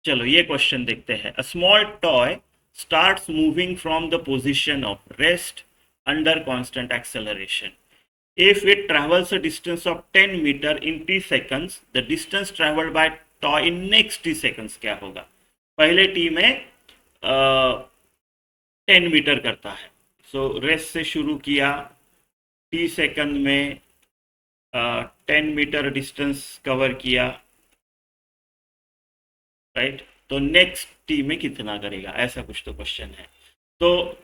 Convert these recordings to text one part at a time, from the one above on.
चलो ये क्वेश्चन देखते हैं। A small toy starts moving from the position of rest under constant acceleration. If it travels a distance of 10 meter in t seconds, the distance traveled by toy in next t seconds क्या होगा? पहले t में 10 metre करता है, सो race से शुरू किया, T second में 10 मीटर डिस्टेंस कवर किया, राइट? तो नेक्स्ट टी में कितना करेगा, ऐसा कुछ तो क्वेश्चन है। तो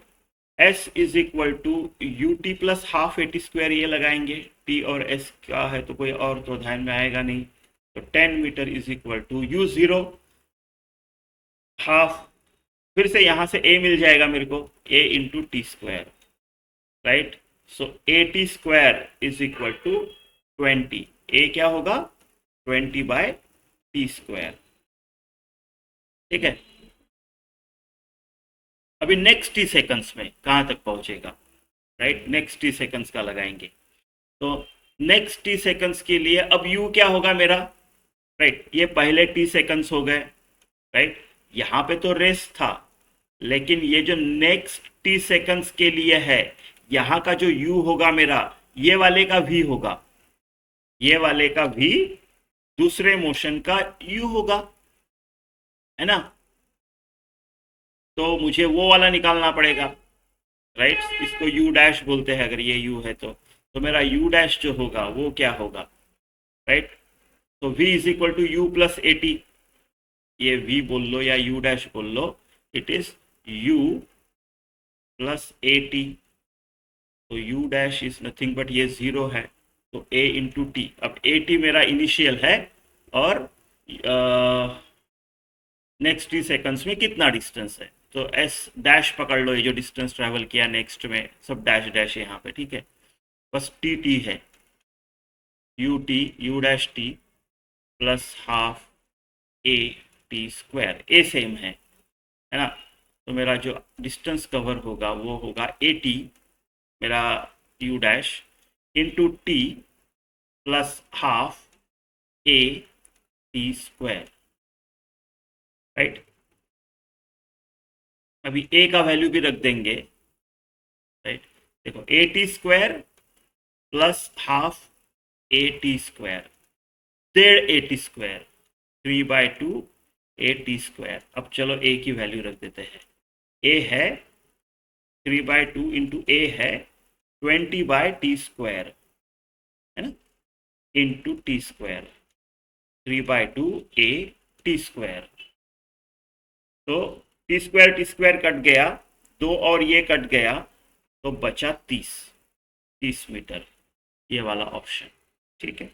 S is equal to U T plus half A T square ये लगाएंगे। टी और एस का है तो कोई और तो ध्यान में आएगा नहीं। तो 10 metre is equal to u zero half, फिर से यहां से ए मिल जाएगा मेरे को, a into t square, right? So a T square is equal to 20। A क्या होगा? 20/t²। ठीक है। अभी नेक्स्ट टी सेकंड्स में कहां तक पहुंचेगा, राइट? नेक्स्ट टी सेकंड्स का लगाएंगे। तो नेक्स्ट टी सेकंड्स के लिए अब यू क्या होगा मेरा, राइट? ये पहले टी सेकंड्स हो गए, राइट? यहाँ पे तो रेस्ट था, लेकिन ये जो नेक्स्ट टी सेकंड्स के लिए है, यहाँ का जो यू होगा मेरा, ये वाले का भी होगा, ये वाले का भी दूसरे मोशन का यू होगा, है ना? तो मुझे वो वाला निकालना पड़ेगा, राइट? इसको यू डैश बोलते हैं अगर ये यू है तो मेरा यू डैश जो होगा वो क्या होगा, राइट? तो v is equal to u plus a t, ये v बोल लो या u डैश बोल लो, it is u plus a t. तो u dash is nothing but ये जीरो है, तो a इंटू टी। अब ए टी मेरा इनिशियल है और नेक्स्ट टी सेकंड्स में कितना डिस्टेंस है, तो एस डैश पकड़ लो, ये जो डिस्टेंस ट्रैवल किया नेक्स्ट में सब डैश डैश यहाँ पे, ठीक है? बस टी टी है, U T U dash T plus half A T square, A same है ना? तो मेरा जो डिस्टेंस कवर होगा वो होगा ए टी, मेरा you dash, into T plus half A T square, right? अभी ए का वैल्यू भी रख देंगे, राइट? देखो A T square plus half A T square, 1.5 A T square, 3/2 A T square. अब चलो ए की वैल्यू रख देते हैं। ए है 3/2 इंटू ए है 20/t², है ना? Into t square, 3/2 A T square. तो टी स्क्वायर कट गया, दो और ये कट गया, तो बचा 30 मीटर, ये वाला ऑप्शन, ठीक है?